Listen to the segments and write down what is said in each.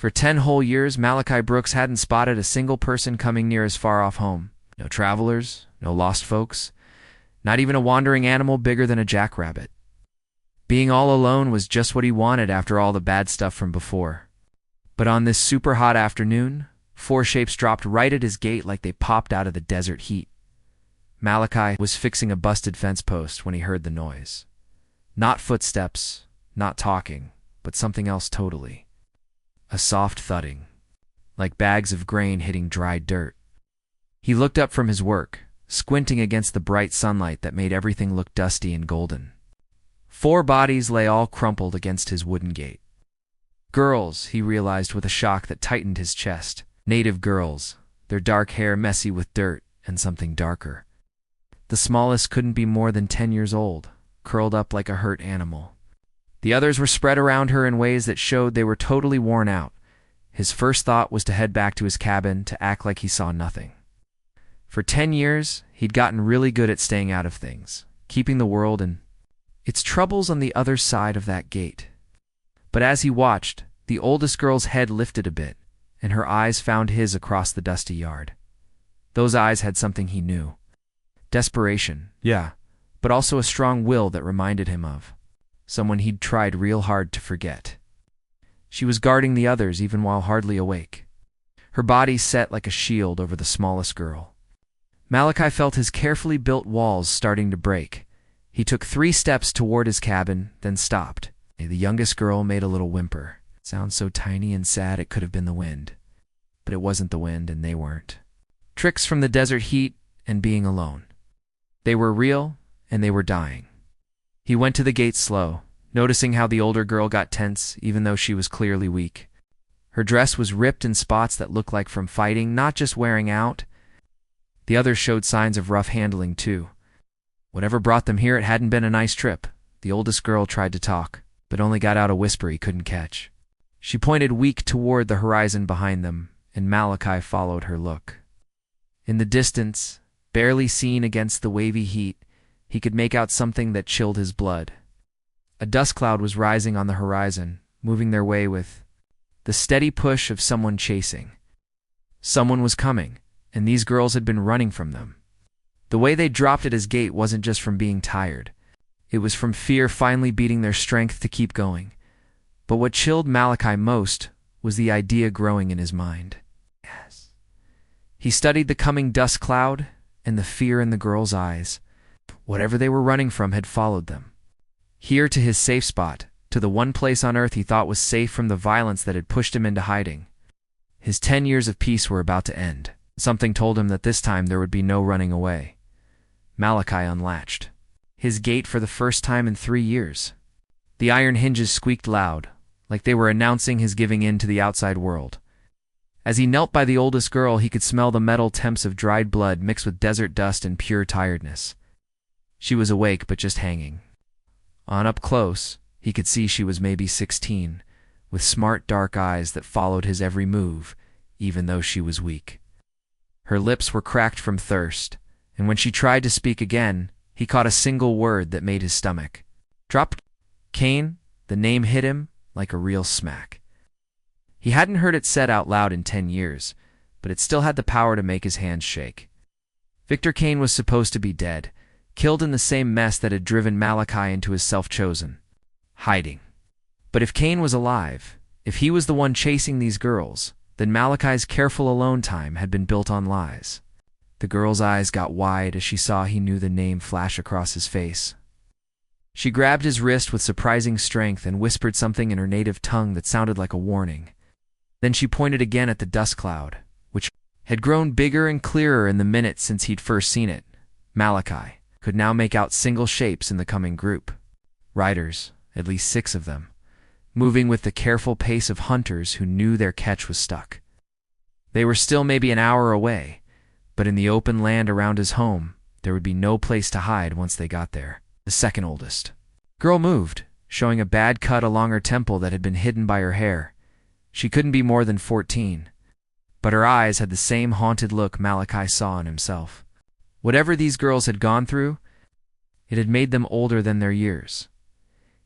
For 10 whole years, Malachi Brooks hadn't spotted a single person coming near his far-off home. No travelers, no lost folks, not even a wandering animal bigger than a jackrabbit. Being all alone was just what he wanted after all the bad stuff from before. But on this super hot afternoon, 4 shapes dropped right at his gate like they popped out of the desert heat. Malachi was fixing a busted fence post when he heard the noise. Not footsteps, not talking, but something else totally. A soft thudding, like bags of grain hitting dry dirt. He looked up from his work, squinting against the bright sunlight that made everything look dusty and golden. 4 bodies lay all crumpled against his wooden gate. Girls, he realized with a shock that tightened his chest. Native girls, their dark hair messy with dirt and something darker. The smallest couldn't be more than 10 years old, curled up like a hurt animal. The others were spread around her in ways that showed they were totally worn out. His first thought was to head back to his cabin to act like he saw nothing. For 10 years, he'd gotten really good at staying out of things, keeping the world and its troubles on the other side of that gate. But as he watched, the oldest girl's head lifted a bit, and her eyes found his across the dusty yard. Those eyes had something he knew. Desperation, yeah, but also a strong will that reminded him of someone he'd tried real hard to forget. She was guarding the others even while hardly awake. Her body set like a shield over the smallest girl. Malachi felt his carefully built walls starting to break. He took 3 steps toward his cabin, then stopped. The youngest girl made a little whimper. It sounds so tiny and sad it could have been the wind. But it wasn't the wind, and they weren't. Tricks from the desert heat and being alone. They were real, and they were dying. He went to the gate slow, noticing how the older girl got tense even though she was clearly weak. Her dress was ripped in spots that looked like from fighting, not just wearing out. The others showed signs of rough handling too. Whatever brought them here, it hadn't been a nice trip. The oldest girl tried to talk, but only got out a whisper he couldn't catch. She pointed weak toward the horizon behind them, and Malachi followed her look. In the distance, barely seen against the wavy heat, he could make out something that chilled his blood. A dust cloud was rising on the horizon, moving their way with the steady push of someone chasing. Someone was coming, and these girls had been running from them. The way they dropped at his gate wasn't just from being tired. It was from fear finally beating their strength to keep going. But what chilled Malachi most was the idea growing in his mind. Yes. He studied the coming dust cloud and the fear in the girls' eyes. Whatever they were running from had followed them. Here to his safe spot, to the one place on earth he thought was safe from the violence that had pushed him into hiding. His 10 years of peace were about to end. Something told him that this time there would be no running away. Malachi unlatched his gate for the first time in 3 years. The iron hinges squeaked loud, like they were announcing his giving in to the outside world. As he knelt by the oldest girl, he could smell the metal temps of dried blood mixed with desert dust and pure tiredness. She was awake, but just hanging. On up close, he could see she was maybe 16, with smart dark eyes that followed his every move, even though she was weak. Her lips were cracked from thirst, and when she tried to speak again, he caught a single word that made his stomach drop. Cain, the name hit him like a real smack. He hadn't heard it said out loud in 10 years, but it still had the power to make his hands shake. Victor Cain was supposed to be dead, killed in the same mess that had driven Malachi into his self-chosen hiding. But if Cain was alive, if he was the one chasing these girls, then Malachi's careful alone time had been built on lies. The girl's eyes got wide as she saw he knew the name flash across his face. She grabbed his wrist with surprising strength and whispered something in her native tongue that sounded like a warning. Then she pointed again at the dust cloud, which had grown bigger and clearer in the minutes since he'd first seen it. Malachi could now make out single shapes in the coming group. Riders, at least 6 of them, moving with the careful pace of hunters who knew their catch was stuck. They were still maybe an hour away, but in the open land around his home, there would be no place to hide once they got there. The second oldest girl moved, showing a bad cut along her temple that had been hidden by her hair. She couldn't be more than 14, but her eyes had the same haunted look Malachi saw in himself. Whatever these girls had gone through, it had made them older than their years.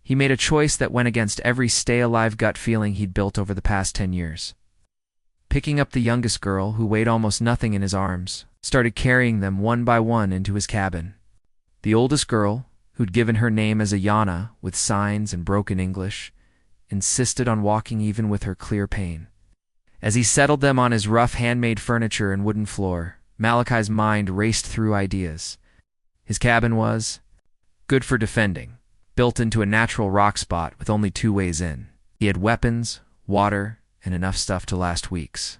He made a choice that went against every stay-alive gut feeling he'd built over the past 10 years. Picking up the youngest girl, who weighed almost nothing in his arms, started carrying them one by one into his cabin. The oldest girl, who'd given her name as Ayana with signs and broken English, insisted on walking even with her clear pain. As he settled them on his rough handmade furniture and wooden floor, Malachi's mind raced through ideas. His cabin was good for defending, built into a natural rock spot with only 2 ways in. He had weapons, water, and enough stuff to last weeks.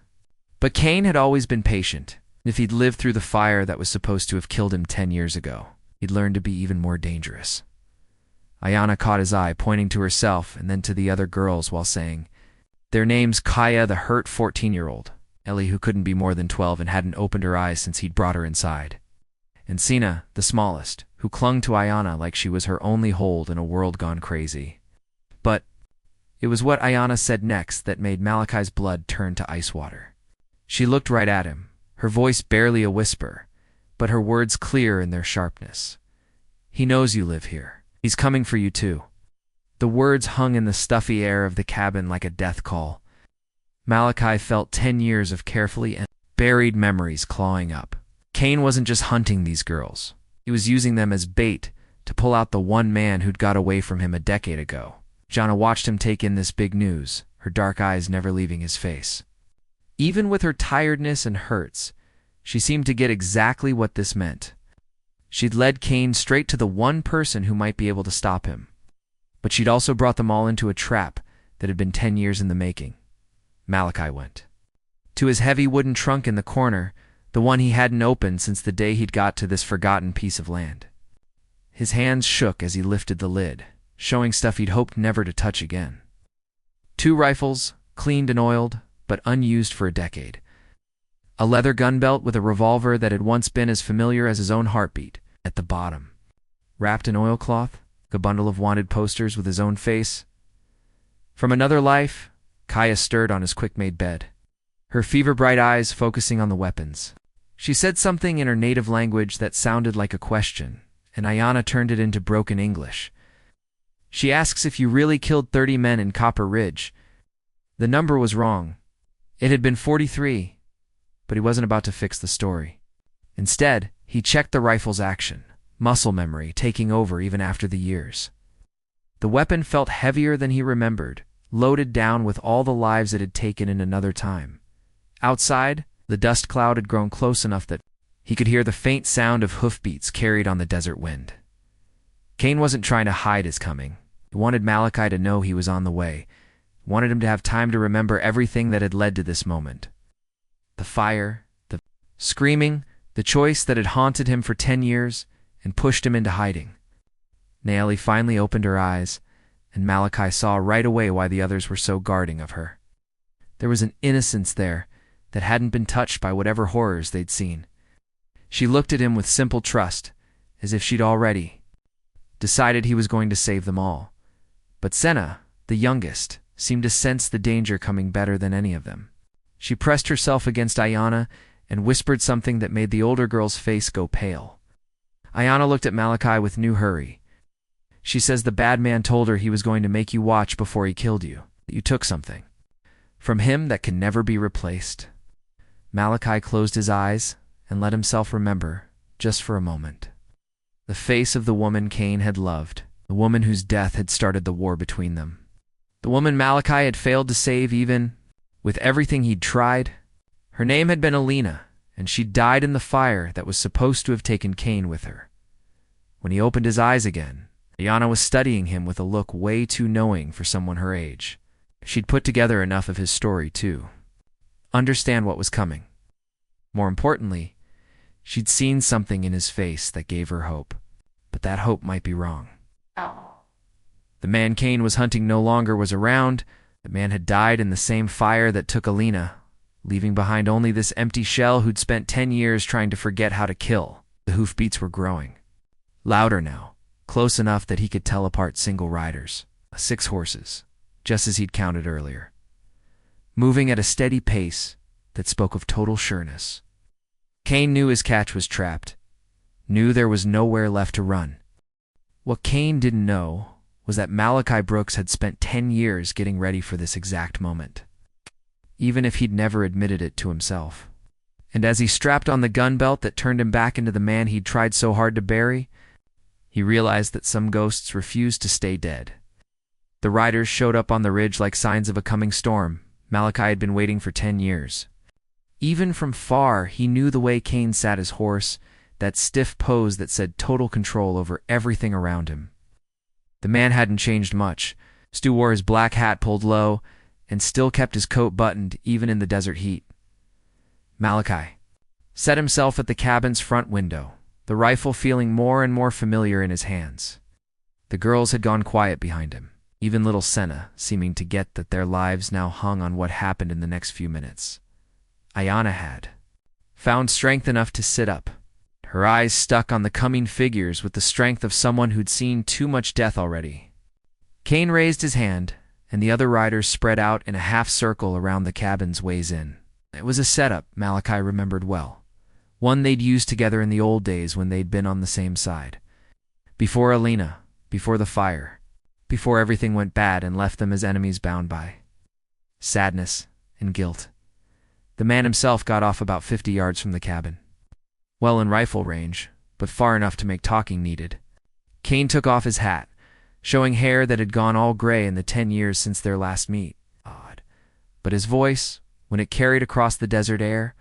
But Cain had always been patient. If he'd lived through the fire that was supposed to have killed him 10 years ago, he'd learned to be even more dangerous. Ayana caught his eye, pointing to herself and then to the other girls while saying, "Their name's Kaya, the hurt 14-year-old, Ellie, who couldn't be more than 12 and hadn't opened her eyes since he'd brought her inside, and Sina, the smallest, who clung to Ayana like she was her only hold in a world gone crazy." But it was what Ayana said next that made Malachi's blood turn to ice water. She looked right at him, her voice barely a whisper, but her words clear in their sharpness. "He knows you live here. He's coming for you too." The words hung in the stuffy air of the cabin like a death call. Malachi felt 10 years of carefully buried memories clawing up. Cain wasn't just hunting these girls. He was using them as bait to pull out the one man who'd got away from him a decade ago. Jana watched him take in this big news, her dark eyes never leaving his face. Even with her tiredness and hurts, she seemed to get exactly what this meant. She'd led Cain straight to the one person who might be able to stop him. But she'd also brought them all into a trap that had been 10 years in the making. Malachi went to his heavy wooden trunk in the corner, the one he hadn't opened since the day he'd got to this forgotten piece of land. His hands shook as he lifted the lid, showing stuff he'd hoped never to touch again. 2 rifles, cleaned and oiled, but unused for a decade. A leather gun belt with a revolver that had once been as familiar as his own heartbeat at the bottom. Wrapped in oilcloth, a bundle of wanted posters with his own face. From another life, Kaya stirred on his quick-made bed, her fever-bright eyes focusing on the weapons. She said something in her native language that sounded like a question, and Ayana turned it into broken English. She asks if you really killed 30 men in Copper Ridge. The number was wrong. It had been 43, but he wasn't about to fix the story. Instead, he checked the rifle's action, muscle memory taking over even after the years. The weapon felt heavier than he remembered, loaded down with all the lives it had taken in another time. Outside, the dust cloud had grown close enough that he could hear the faint sound of hoofbeats carried on the desert wind. Cain wasn't trying to hide his coming. He wanted Malachi to know he was on the way, wanted him to have time to remember everything that had led to this moment. The fire, the screaming, the choice that had haunted him for 10 years and pushed him into hiding. Naomi finally opened her eyes, and Malachi saw right away why the others were so guarding of her. There was an innocence there that hadn't been touched by whatever horrors they'd seen. She looked at him with simple trust, as if she'd already decided he was going to save them all. But Senna, the youngest, seemed to sense the danger coming better than any of them. She pressed herself against Ayana and whispered something that made the older girl's face go pale. Ayana looked at Malachi with new hurry. She says the bad man told her he was going to make you watch before he killed you, that you took something from him that can never be replaced. Malachi closed his eyes and let himself remember, just for a moment, the face of the woman Cain had loved, the woman whose death had started the war between them. The woman Malachi had failed to save even with everything he'd tried. Her name had been Alina, and she died in the fire that was supposed to have taken Cain with her. When he opened his eyes again, Ayana was studying him with a look way too knowing for someone her age. She'd put together enough of his story, too. Understand what was coming. More importantly, she'd seen something in his face that gave her hope, but that hope might be wrong. The man Cain was hunting no longer was around. The man had died in the same fire that took Alina, leaving behind only this empty shell who'd spent 10 years trying to forget how to kill. The hoofbeats were growing. Louder now, close enough that he could tell apart single riders, 6 horses, just as he'd counted earlier. Moving at a steady pace that spoke of total sureness. Cain knew his catch was trapped, knew there was nowhere left to run. What Cain didn't know was that Malachi Brooks had spent 10 years getting ready for this exact moment, even if he'd never admitted it to himself. And as he strapped on the gun belt that turned him back into the man he'd tried so hard to bury, he realized that some ghosts refused to stay dead. The riders showed up on the ridge like signs of a coming storm. Malachi had been waiting for 10 years. Even from far, he knew the way Cain sat his horse, that stiff pose that said total control over everything around him. The man hadn't changed much. Stu wore his black hat pulled low and still kept his coat buttoned even in the desert heat. Malachi set himself at the cabin's front window, the rifle feeling more and more familiar in his hands. The girls had gone quiet behind him, even little Senna seeming to get that their lives now hung on what happened in the next few minutes. Ayanna had found strength enough to sit up, her eyes stuck on the coming figures with the strength of someone who'd seen too much death already. Cain raised his hand, and the other riders spread out in a half circle around the cabin's ways in. It was a setup Malachi remembered well, one they'd used together in the old days when they'd been on the same side. Before Alina, before the fire, before everything went bad and left them as enemies bound by sadness and guilt. The man himself got off about 50 yards from the cabin, well in rifle range, but far enough to make talking needed. Cain took off his hat, showing hair that had gone all gray in the 10 years since their last meet. Odd. But his voice, when it carried across the desert air,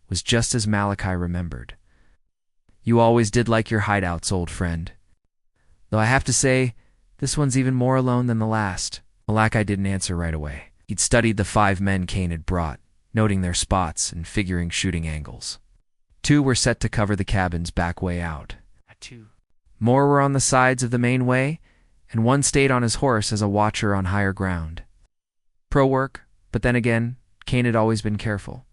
was just as Malachi remembered. "You always did like your hideouts, old friend. Though I have to say, this one's even more alone than the last." Malachi didn't answer right away. He'd studied the 5 men Cain had brought, noting their spots and figuring shooting angles. 2 were set to cover the cabin's back way out. 2 more were on the sides of the main way, and 1 stayed on his horse as a watcher on higher ground. Pro work, but then again, Cain had always been careful.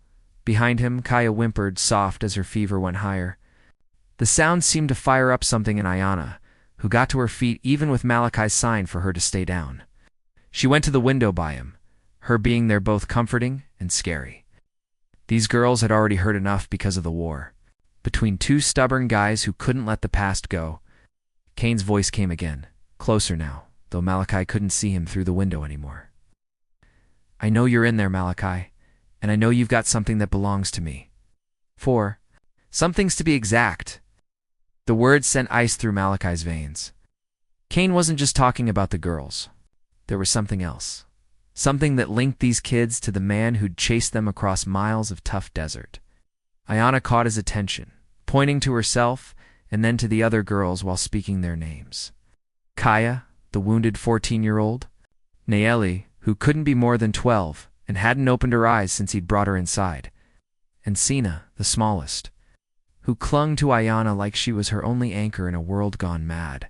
Behind him, Kaya whimpered soft as her fever went higher. The sound seemed to fire up something in Ayanna, who got to her feet even with Malachi's sign for her to stay down. She went to the window by him, her being there both comforting and scary. These girls had already heard enough because of the war. Between 2 stubborn guys who couldn't let the past go. Cain's voice came again, closer now, though Malachi couldn't see him through the window anymore. "I know you're in there, Malachi, and I know you've got something that belongs to me. 4 somethings to be exact." The words sent ice through Malachi's veins. Cain wasn't just talking about the girls. There was something else. Something that linked these kids to the man who'd chased them across miles of tough desert. Ayanna caught his attention, pointing to herself and then to the other girls while speaking their names. Kaya, the wounded 14-year-old. Nayeli, who couldn't be more than 12 and hadn't opened her eyes since he'd brought her inside. And Sina, the smallest, who clung to Ayanna like she was her only anchor in a world gone mad.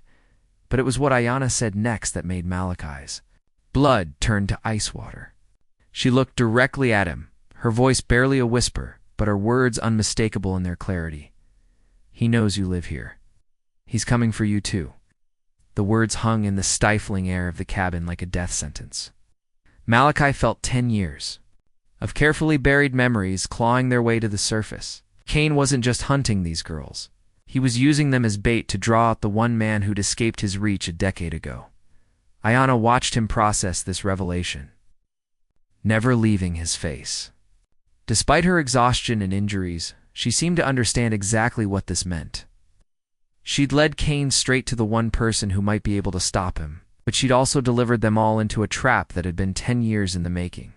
But it was what Ayanna said next that made Malachi's blood turned to ice water. She looked directly at him, her voice barely a whisper, but her words unmistakable in their clarity. "He knows you live here. He's coming for you too." The words hung in the stifling air of the cabin like a death sentence. Malachi felt 10 years of carefully buried memories clawing their way to the surface. Cain wasn't just hunting these girls. He was using them as bait to draw out the one man who'd escaped his reach a decade ago. Ayanna watched him process this revelation, never leaving his face. Despite her exhaustion and injuries, she seemed to understand exactly what this meant. She'd led Cain straight to the one person who might be able to stop him, but she'd also delivered them all into a trap that had been 10 years in the making.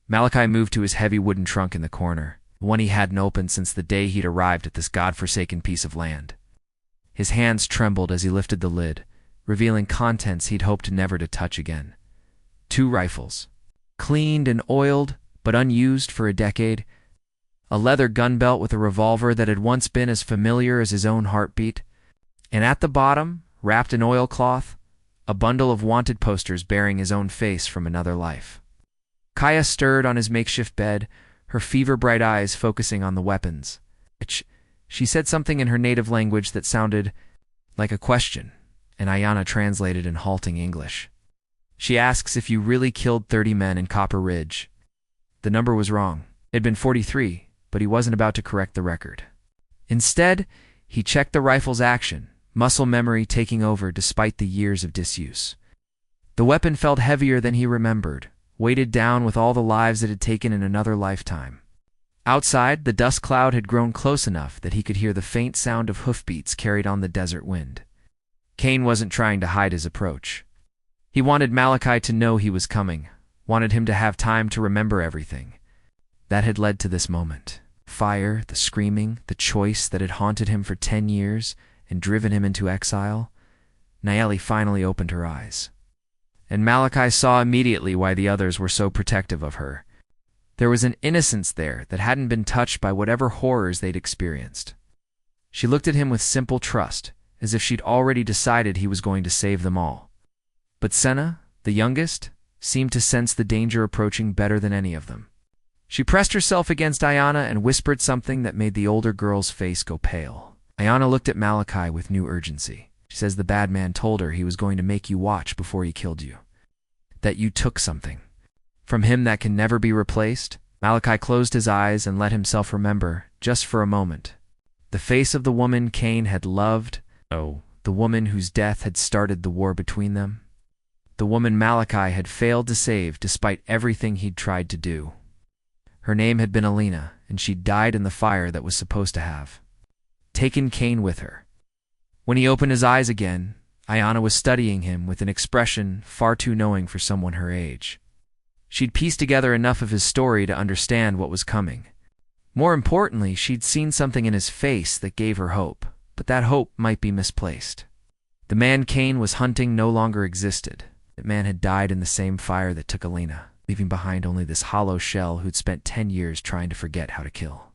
Malachi moved to his heavy wooden trunk in the corner, one he hadn't opened since the day he'd arrived at this godforsaken piece of land. His hands trembled as he lifted the lid, revealing contents he'd hoped never to touch again. 2 rifles, cleaned and oiled, but unused for a decade. A leather gun belt with a revolver that had once been as familiar as his own heartbeat. And at the bottom, wrapped in oilcloth, a bundle of wanted posters bearing his own face from another life. Kaya stirred on his makeshift bed, her fever-bright eyes focusing on the weapons. She said something in her native language that sounded like a question, and Ayanna translated in halting English. She asks if you really killed 30 men in Copper Ridge. The number was wrong. It had been 43, but he wasn't about to correct the record. Instead, he checked the rifle's action, muscle memory taking over despite the years of disuse. The weapon felt heavier than he remembered, weighted down with all the lives it had taken in another lifetime. Outside, the dust cloud had grown close enough that he could hear the faint sound of hoofbeats carried on the desert wind. Cain wasn't trying to hide his approach. He wanted Malachi to know he was coming, wanted him to have time to remember everything. That had led to this moment. Fire, the screaming, the choice that had haunted him for 10 years and driven him into exile. Nayeli finally opened her eyes. And Malachi saw immediately why the others were so protective of her. There was an innocence there that hadn't been touched by whatever horrors they'd experienced. She looked at him with simple trust, as if she'd already decided he was going to save them all. But Senna, the youngest, seemed to sense the danger approaching better than any of them. She pressed herself against Ayana and whispered something that made the older girl's face go pale. Ayana looked at Malachi with new urgency. She says the bad man told her he was going to make you watch before he killed you. That you took something from him that can never be replaced. Malachi closed his eyes and let himself remember, just for a moment, the face of the woman Cain had loved. Oh, the woman whose death had started the war between them. The woman Malachi had failed to save despite everything he'd tried to do. Her name had been Alina, and she'd died in the fire that was supposed to have taken Cain with her. When he opened his eyes again, Ayana was studying him with an expression far too knowing for someone her age. She'd pieced together enough of his story to understand what was coming. More importantly, she'd seen something in his face that gave her hope, but that hope might be misplaced. The man Cain was hunting no longer existed. That man had died in the same fire that took Alina, leaving behind only this hollow shell who'd spent 10 years trying to forget how to kill.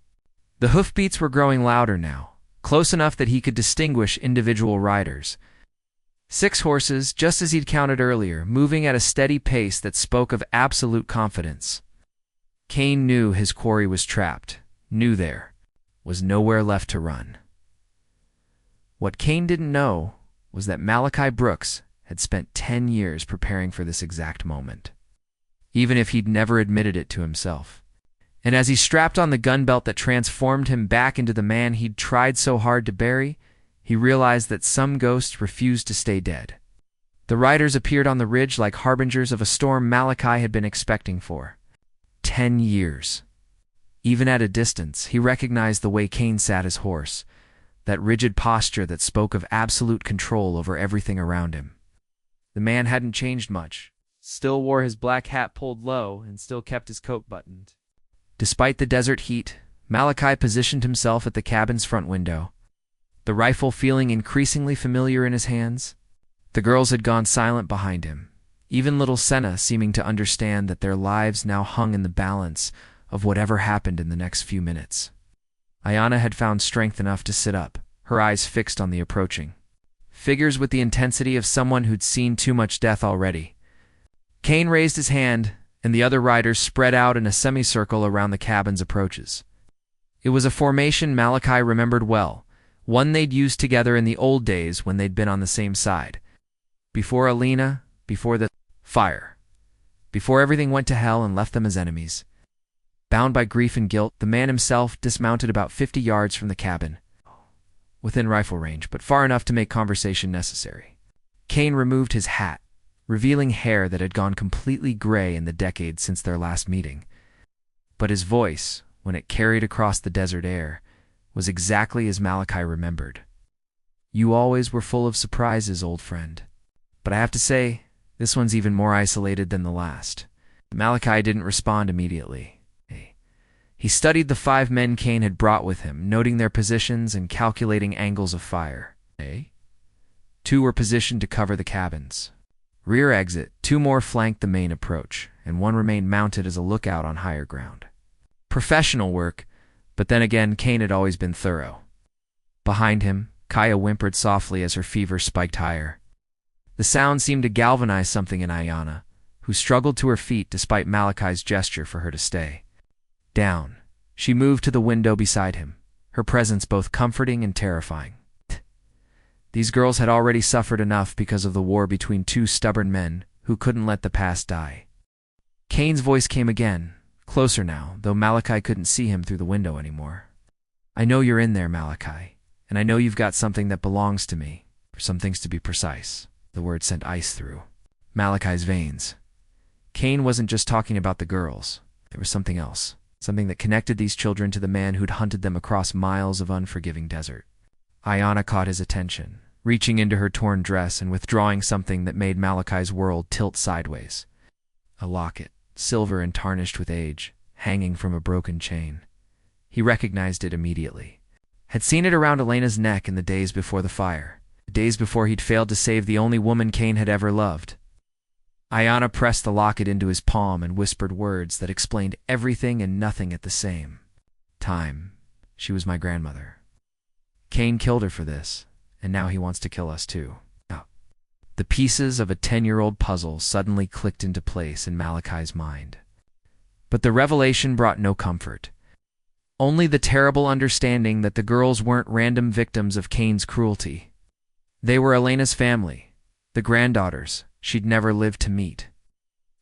The hoofbeats were growing louder now, close enough that he could distinguish individual riders. 6 horses, just as he'd counted earlier, moving at a steady pace that spoke of absolute confidence. Cain knew his quarry was trapped, knew there was nowhere left to run. What Cain didn't know was that Malachi Brooks had spent 10 years preparing for this exact moment, even if he'd never admitted it to himself. And as he strapped on the gun belt that transformed him back into the man he'd tried so hard to bury, he realized that some ghosts refused to stay dead. The riders appeared on the ridge like harbingers of a storm Malachi had been expecting for 10 years. Even at a distance, he recognized the way Cain sat his horse, that rigid posture that spoke of absolute control over everything around him. The man hadn't changed much, still wore his black hat pulled low and still kept his coat buttoned. Despite the desert heat, Malachi positioned himself at the cabin's front window, the rifle feeling increasingly familiar in his hands. The girls had gone silent behind him, even little Senna seeming to understand that their lives now hung in the balance of whatever happened in the next few minutes. Ayana had found strength enough to sit up, her eyes fixed on the approaching figures with the intensity of someone who'd seen too much death already. Cain raised his hand, and the other riders spread out in a semicircle around the cabin's approaches. It was a formation Malachi remembered well, one they'd used together in the old days when they'd been on the same side. Before Alina, before the fire, before everything went to hell and left them as enemies. Bound by grief and guilt, the man himself dismounted about 50 yards from the cabin, within rifle range, but far enough to make conversation necessary. Cain removed his hat, revealing hair that had gone completely gray in the decades since their last meeting. But his voice, when it carried across the desert air, was exactly as Malachi remembered. "You always were full of surprises, old friend. But I have to say, this one's even more isolated than the last." Malachi didn't respond immediately. He studied the 5 men Cain had brought with him, noting their positions and calculating angles of fire. 2 were positioned to cover the cabins. Rear exit, 2 more flanked the main approach, and 1 remained mounted as a lookout on higher ground. Professional work, but then again, Cain had always been thorough. Behind him, Kaya whimpered softly as her fever spiked higher. The sound seemed to galvanize something in Ayana, who struggled to her feet despite Malachi's gesture for her to stay. Down, she moved to the window beside him, her presence both comforting and terrifying. These girls had already suffered enough because of the war between 2 stubborn men who couldn't let the past die. Cain's voice came again, closer now, though Malachi couldn't see him through the window anymore. "I know you're in there, Malachi, and I know you've got something that belongs to me, or some things to be precise." The word sent ice through Malachi's veins. Cain wasn't just talking about the girls. There was something else. Something that connected these children to the man who'd hunted them across miles of unforgiving desert. Ayanna caught his attention, reaching into her torn dress and withdrawing something that made Malachi's world tilt sideways. A locket, silver and tarnished with age, hanging from a broken chain. He recognized it immediately. Had seen it around Elena's neck in the days before the fire, the days before he'd failed to save the only woman Cain had ever loved. Ayanna pressed the locket into his palm and whispered words that explained everything and nothing at the same time. She was my grandmother. Cain killed her for this, and now he wants to kill us too. The pieces of a 10-year-old puzzle suddenly clicked into place in Malachi's mind. But the revelation brought no comfort. Only the terrible understanding that the girls weren't random victims of Cain's cruelty. They were Elena's family, the granddaughters she'd never lived to meet.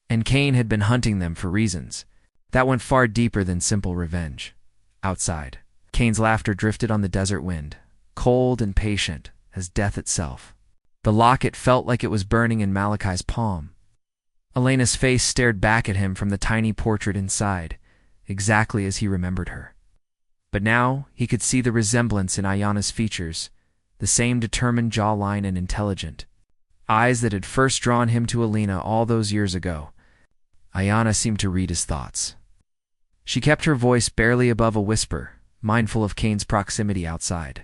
And Cain had been hunting them for reasons that went far deeper than simple revenge. Outside, Cain's laughter drifted on the desert wind, cold and patient as death itself. The locket felt like it was burning in Malachi's palm. Elena's face stared back at him from the tiny portrait inside, exactly as he remembered her. But now he could see the resemblance in Ayanna's features, the same determined jawline and intelligent eyes that had first drawn him to Elena all those years ago. Ayanna seemed to read his thoughts. She kept her voice barely above a whisper, mindful of Cain's proximity outside.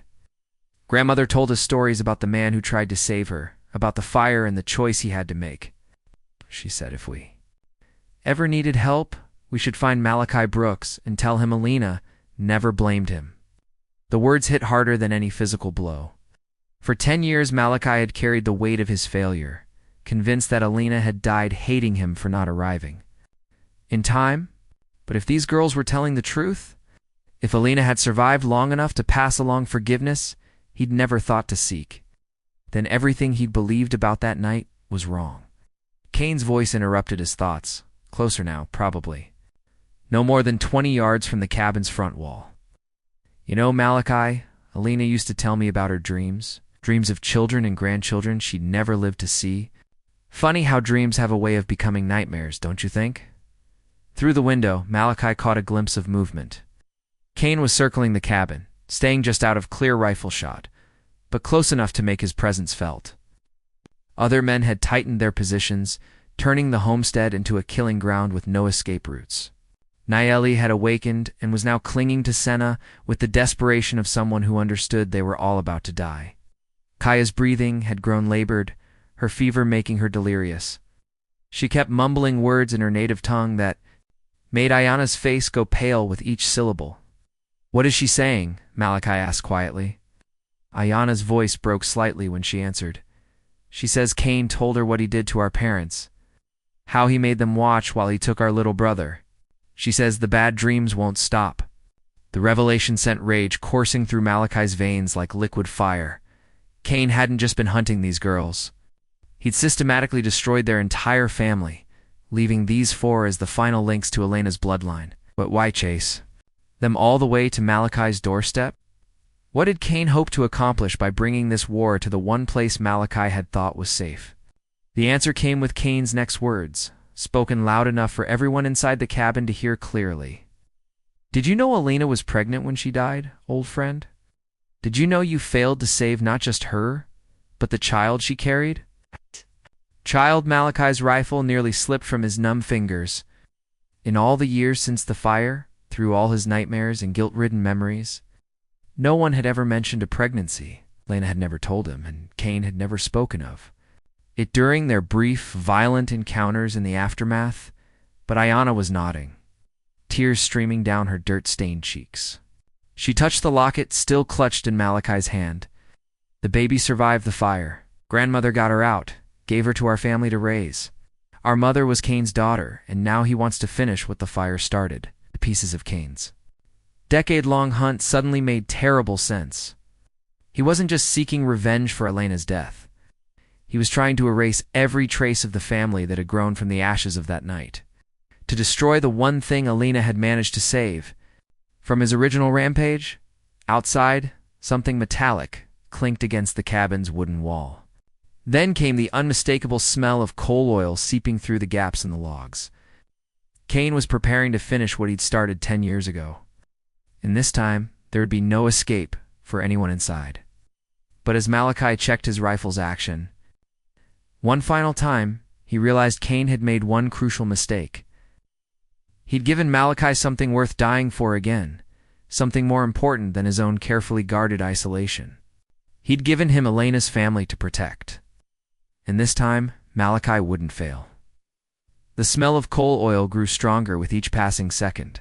Grandmother told us stories about the man who tried to save her, about the fire and the choice he had to make. She said if we ever needed help, we should find Malachi Brooks and tell him Elena never blamed him. The words hit harder than any physical blow. For 10 years, Malachi had carried the weight of his failure, convinced that Elena had died hating him for not arriving in time. But if these girls were telling the truth, if Elena had survived long enough to pass along forgiveness he'd never thought to seek, then everything he'd believed about that night was wrong. Cain's voice interrupted his thoughts, closer now, probably. No more than 20 yards from the cabin's front wall. You know, Malachi, Elena used to tell me about her dreams of children and grandchildren she'd never lived to see. Funny how dreams have a way of becoming nightmares, don't you think? Through the window, Malachi caught a glimpse of movement. Cain was circling the cabin, staying just out of clear rifle shot, but close enough to make his presence felt. Other men had tightened their positions, turning the homestead into a killing ground with no escape routes. Nayeli had awakened and was now clinging to Senna with the desperation of someone who understood they were all about to die. Kaya's breathing had grown labored, her fever making her delirious. She kept mumbling words in her native tongue that made Ayanna's face go pale with each syllable. "What is she saying?" Malachi asked quietly. Ayanna's voice broke slightly when she answered. "She says Cain told her what he did to our parents, how he made them watch while he took our little brother. She says the bad dreams won't stop." The revelation sent rage coursing through Malachi's veins like liquid fire. Cain hadn't just been hunting these girls. He'd systematically destroyed their entire family, leaving these four as the final links to Elena's bloodline. But why chase them all the way to Malachi's doorstep? What did Cain hope to accomplish by bringing this war to the one place Malachi had thought was safe? The answer came with Cain's next words, spoken loud enough for everyone inside the cabin to hear clearly. "Did you know Elena was pregnant when she died, old friend? Did you know you failed to save not just her, but the child she carried?" Child Malachi's rifle nearly slipped from his numb fingers. In all the years since the fire, through all his nightmares and guilt-ridden memories, no one had ever mentioned a pregnancy. Elena had never told him, and Cain had never spoken of it during their brief, violent encounters in the aftermath, but Ayanna was nodding, tears streaming down her dirt-stained cheeks. She touched the locket still clutched in Malachi's hand. "The baby survived the fire. Grandmother got her out, gave her to our family to raise. Our mother was Cain's daughter, and now he wants to finish what the fire started." The pieces of Cain's decade-long hunt suddenly made terrible sense. He wasn't just seeking revenge for Elena's death. He was trying to erase every trace of the family that had grown from the ashes of that night, to destroy the one thing Elena had managed to save. From his original rampage, outside, something metallic clinked against the cabin's wooden wall. Then came the unmistakable smell of coal oil seeping through the gaps in the logs. Cain was preparing to finish what he'd started 10 years ago. And this time, there would be no escape for anyone inside. But as Malachi checked his rifle's action, one final time, he realized Cain had made one crucial mistake. He'd given Malachi something worth dying for again, something more important than his own carefully guarded isolation. He'd given him Elena's family to protect. And this time, Malachi wouldn't fail. The smell of coal oil grew stronger with each passing second.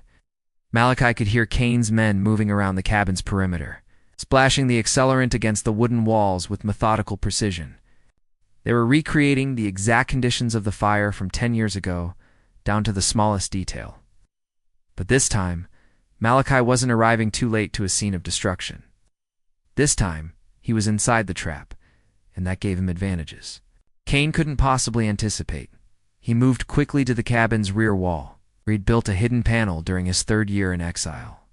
Malachi could hear Cain's men moving around the cabin's perimeter, splashing the accelerant against the wooden walls with methodical precision. They were recreating the exact conditions of the fire from 10 years ago, down to the smallest detail. But this time, Malachi wasn't arriving too late to a scene of destruction. This time, he was inside the trap, and that gave him advantages Cain couldn't possibly anticipate. He moved quickly to the cabin's rear wall, where he'd built a hidden panel during his 3rd year in exile.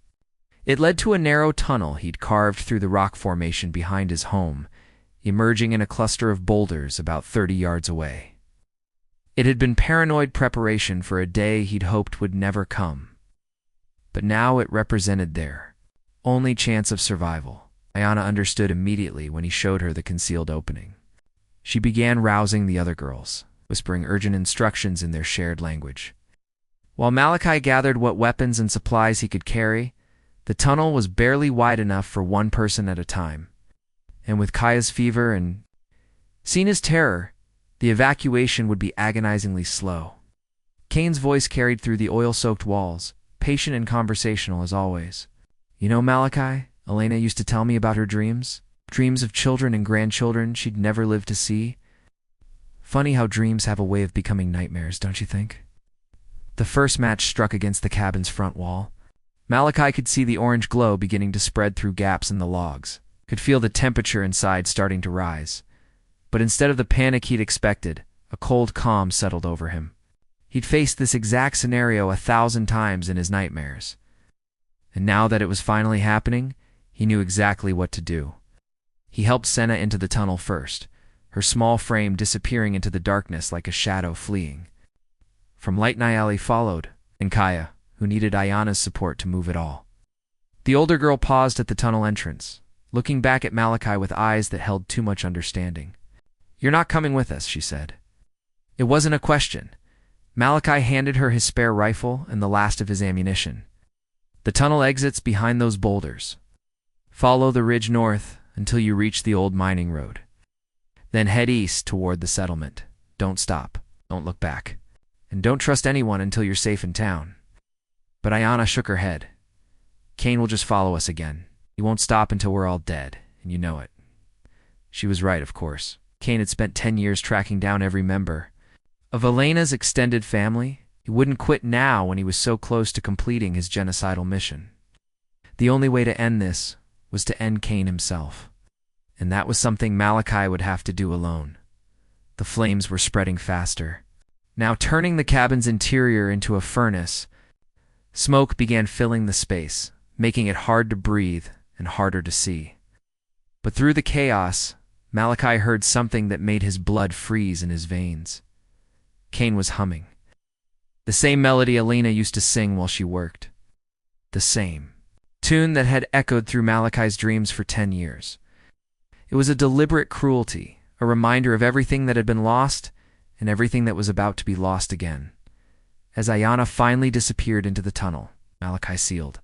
It led to a narrow tunnel he'd carved through the rock formation behind his home, emerging in a cluster of boulders about 30 yards away. It had been paranoid preparation for a day he'd hoped would never come. But now it represented their only chance of survival. Ayanna understood immediately when he showed her the concealed opening. She began rousing the other girls, whispering urgent instructions in their shared language. While Malachi gathered what weapons and supplies he could carry, the tunnel was barely wide enough for one person at a time. And with Kaya's fever and Sina's terror, the evacuation would be agonizingly slow. Cain's voice carried through the oil-soaked walls, patient and conversational as always. You know, Malachi, Elena used to tell me about her dreams. Dreams of children and grandchildren she'd never lived to see. Funny how dreams have a way of becoming nightmares, don't you think? The first match struck against the cabin's front wall. Malachi could see the orange glow beginning to spread through gaps in the logs, could feel the temperature inside starting to rise. But instead of the panic he'd expected, a cold calm settled over him. He'd faced this exact scenario 1,000 times in his nightmares. And now that it was finally happening, he knew exactly what to do. He helped Senna into the tunnel first, her small frame disappearing into the darkness like a shadow fleeing. From Light Nayali followed, and Kaya, who needed Ayanna's support to move it all. The older girl paused at the tunnel entrance, looking back at Malachi with eyes that held too much understanding. You're not coming with us, she said. It wasn't a question. Malachi handed her his spare rifle and the last of his ammunition. The tunnel exits behind those boulders. Follow the ridge north until you reach the old mining road. Then head east toward the settlement. Don't stop. Don't look back. And don't trust anyone until you're safe in town. But Ayanna shook her head. Cain will just follow us again. He won't stop until we're all dead, and you know it. She was right, of course. Cain had spent 10 years tracking down every member of Elena's extended family. He wouldn't quit now when he was so close to completing his genocidal mission. The only way to end this was to end Cain himself. And that was something Malachi would have to do alone. The flames were spreading faster, now turning the cabin's interior into a furnace. Smoke began filling the space, making it hard to breathe and harder to see. But through the chaos, Malachi heard something that made his blood freeze in his veins. Cain was humming. The same melody Elena used to sing while she worked. The same tune that had echoed through Malachi's dreams for 10 years. It was a deliberate cruelty, a reminder of everything that had been lost and everything that was about to be lost again. As Ayanna finally disappeared into the tunnel, Malachi sealed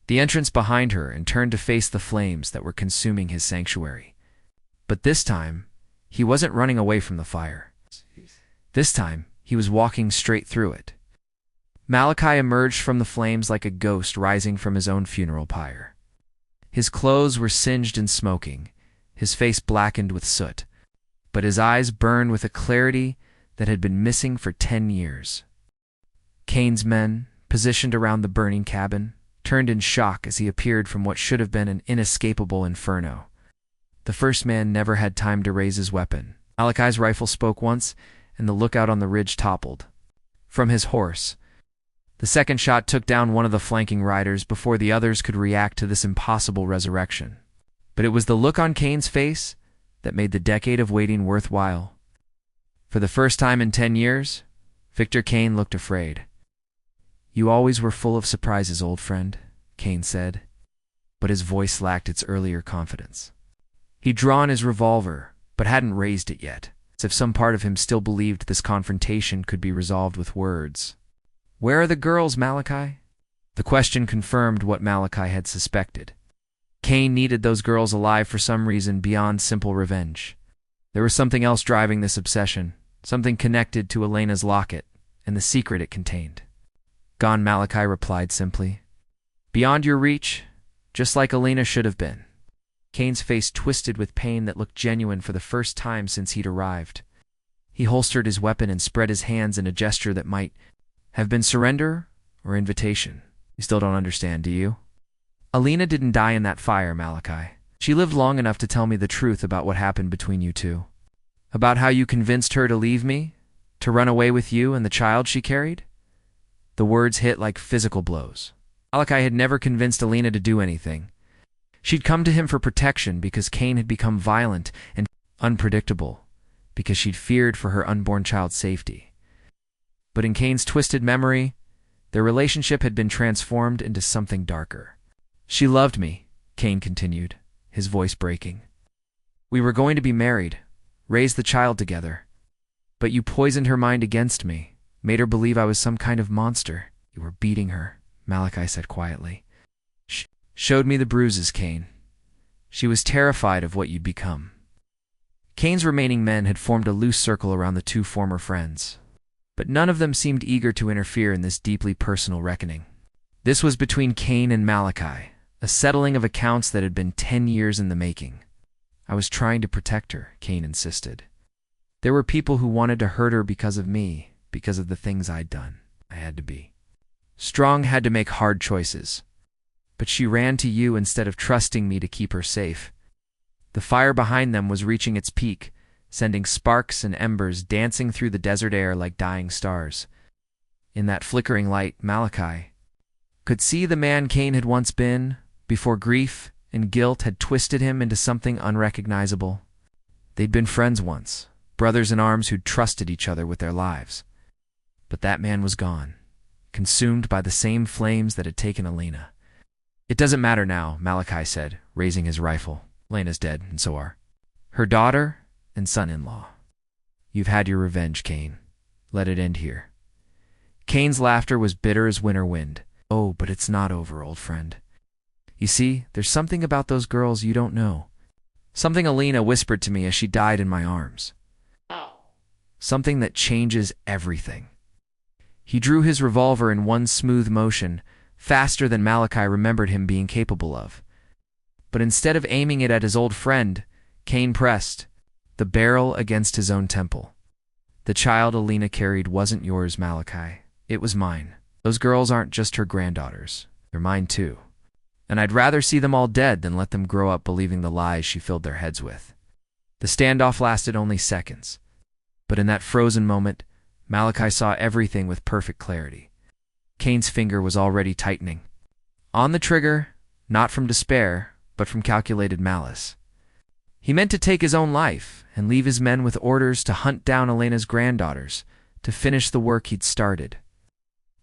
the entrance behind her and turned to face the flames that were consuming his sanctuary. But this time, he wasn't running away from the fire. This time, he was walking straight through it. Malachi emerged from the flames like a ghost rising from his own funeral pyre. His clothes were singed and smoking, his face blackened with soot, but his eyes burned with a clarity that had been missing for 10 years. Cain's men, positioned around the burning cabin, turned in shock as he appeared from what should have been an inescapable inferno. The first man never had time to raise his weapon. Malachi's rifle spoke once, and the lookout on the ridge toppled from his horse. The second shot took down one of the flanking riders before the others could react to this impossible resurrection. But it was the look on Cain's face that made the decade of waiting worthwhile. For the first time in 10 years, Victor Kane looked afraid. "You always were full of surprises, old friend," Kane said, but his voice lacked its earlier confidence. He'd drawn his revolver, but hadn't raised it yet, as if some part of him still believed this confrontation could be resolved with words. "Where are the girls, Malachi?" The question confirmed what Malachi had suspected. Kane needed those girls alive for some reason beyond simple revenge. There was something else driving this obsession, something connected to Elena's locket and the secret it contained. "Gone," Malachi replied simply. "Beyond your reach, just like Elena should have been." Kane's face twisted with pain that looked genuine for the first time since he'd arrived. He holstered his weapon and spread his hands in a gesture that might have been surrender or invitation. "You still don't understand, do you? Elena didn't die in that fire, Malachi. She lived long enough to tell me the truth about what happened between you two. About how you convinced her to leave me, to run away with you and the child she carried." The words hit like physical blows. Malachi had never convinced Elena to do anything. She'd come to him for protection because Kane had become violent and unpredictable, because she'd feared for her unborn child's safety. But in Kane's twisted memory, their relationship had been transformed into something darker. "She loved me," Kane continued, his voice breaking. "We were going to be married, raise the child together. But you poisoned her mind against me, made her believe I was some kind of monster." "You were beating her," Malachi said quietly. "Showed me the bruises, Kane. She was terrified of what you'd become." Kane's remaining men had formed a loose circle around the two former friends, but none of them seemed eager to interfere in this deeply personal reckoning. This was between Kane and Malachi, a settling of accounts that had been 10 years in the making. "I was trying to protect her," Kane insisted. "There were people who wanted to hurt her because of me, because of the things I'd done. I had to be strong, had to make hard choices. But she ran to you instead of trusting me to keep her safe." The fire behind them was reaching its peak, sending sparks and embers dancing through the desert air like dying stars. In that flickering light, Malachi could see the man Kane had once been, before grief and guilt had twisted him into something unrecognizable. They'd been friends once, brothers in arms who'd trusted each other with their lives. But that man was gone, consumed by the same flames that had taken Elena. "It doesn't matter now," Malachi said, raising his rifle. "Elena's dead, and so are her daughter and son-in-law. You've had your revenge, Kane. Let it end here." Kane's laughter was bitter as winter wind. "Oh, but it's not over, old friend. You see, there's something about those girls you don't know. Something Elena whispered to me as she died in my arms. Something that changes everything." He drew his revolver in one smooth motion, faster than Malachi remembered him being capable of. But instead of aiming it at his old friend, Kane pressed the barrel against his own temple. "The child Elena carried wasn't yours, Malachi. It was mine. Those girls aren't just her granddaughters. They're mine too. And I'd rather see them all dead than let them grow up believing the lies she filled their heads with." The standoff lasted only seconds. But in that frozen moment, Malachi saw everything with perfect clarity. Kane's finger was already tightening. On the trigger, not from despair, but from calculated malice. He meant to take his own life and leave his men with orders to hunt down Elena's granddaughters, to finish the work he'd started.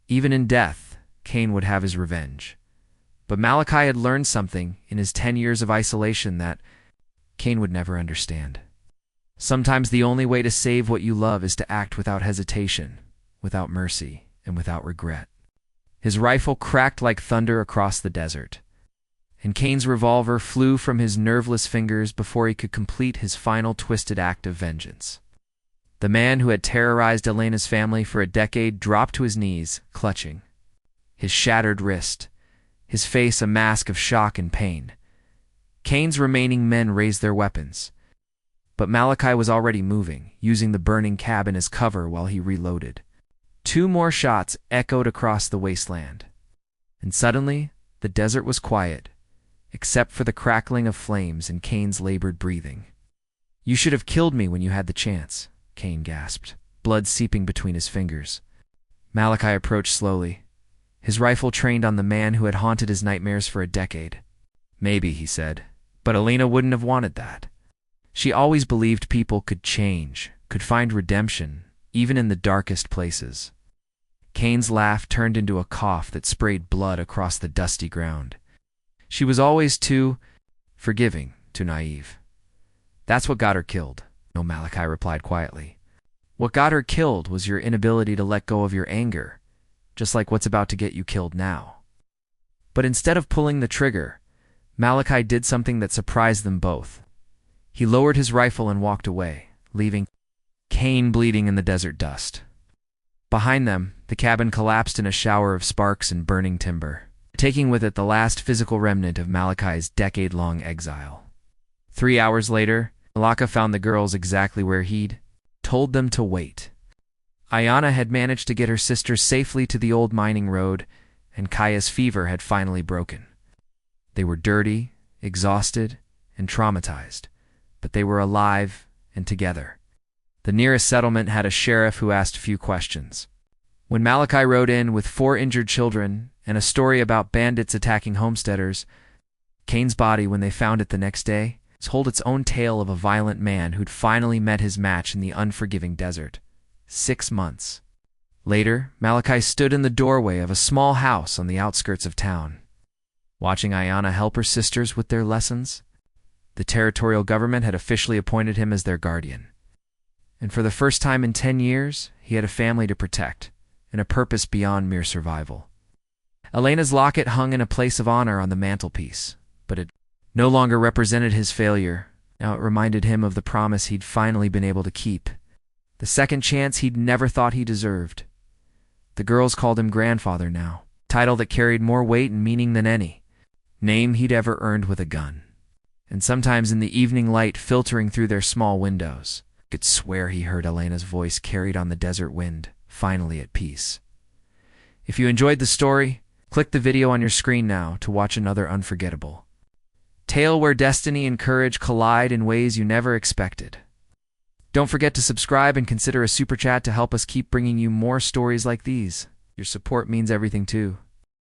Even in death, Kane would have his revenge. But Malachi had learned something in his 10 years of isolation that Kane would never understand. Sometimes the only way to save what you love is to act without hesitation, without mercy, and without regret. His rifle cracked like thunder across the desert, and Kane's revolver flew from his nerveless fingers before he could complete his final twisted act of vengeance. The man who had terrorized Elena's family for a decade dropped to his knees, clutching his shattered wrist, his face a mask of shock and pain. Kane's remaining men raised their weapons, but Malachi was already moving, using the burning cabin as cover while he reloaded. 2 more shots echoed across the wasteland, and suddenly the desert was quiet, except for the crackling of flames and Kane's labored breathing. "You should have killed me when you had the chance," Kane gasped, blood seeping between his fingers. Malachi approached slowly, his rifle trained on the man who had haunted his nightmares for a decade. "Maybe," he said, "but Elena wouldn't have wanted that. She always believed people could change, could find redemption, even in the darkest places. Kane's laugh turned into a cough that sprayed blood across the dusty ground. She was always too forgiving, too naive. That's what got her killed, no, Malachi replied quietly. What got her killed was your inability to let go of your anger, just like what's about to get you killed now. But instead of pulling the trigger, Malachi did something that surprised them both. He lowered his rifle and walked away, leaving Kane bleeding in the desert dust. Behind them, the cabin collapsed in a shower of sparks and burning timber, taking with it the last physical remnant of Malachi's decade-long exile. 3 hours later, Malaka found the girls exactly where he'd told them to wait. Ayana had managed to get her sister safely to the old mining road, and Kaya's fever had finally broken. They were dirty, exhausted, and traumatized, but they were alive and together. The nearest settlement had a sheriff who asked few questions. When Malachi rode in with 4 injured children and a story about bandits attacking homesteaders, Kane's body, when they found it the next day, told its own tale of a violent man who'd finally met his match in the unforgiving desert. 6 months later, Malachi stood in the doorway of a small house on the outskirts of town. Watching Ayana help her sisters with their lessons, the territorial government had officially appointed him as their guardian. And for the first time in 10 years, he had a family to protect, and a purpose beyond mere survival. Elena's locket hung in a place of honor on the mantelpiece, but it no longer represented his failure. Now it reminded him of the promise he'd finally been able to keep, the second chance he'd never thought he deserved. The girls called him grandfather now, a title that carried more weight and meaning than any name he'd ever earned with a gun. And sometimes in the evening light filtering through their small windows, he could swear he heard Elena's voice carried on the desert wind, finally at peace. If you enjoyed the story, click the video on your screen now to watch another unforgettable tale where destiny and courage collide in ways you never expected. Don't forget to subscribe and consider a super chat to help us keep bringing you more stories like these. Your support means everything too.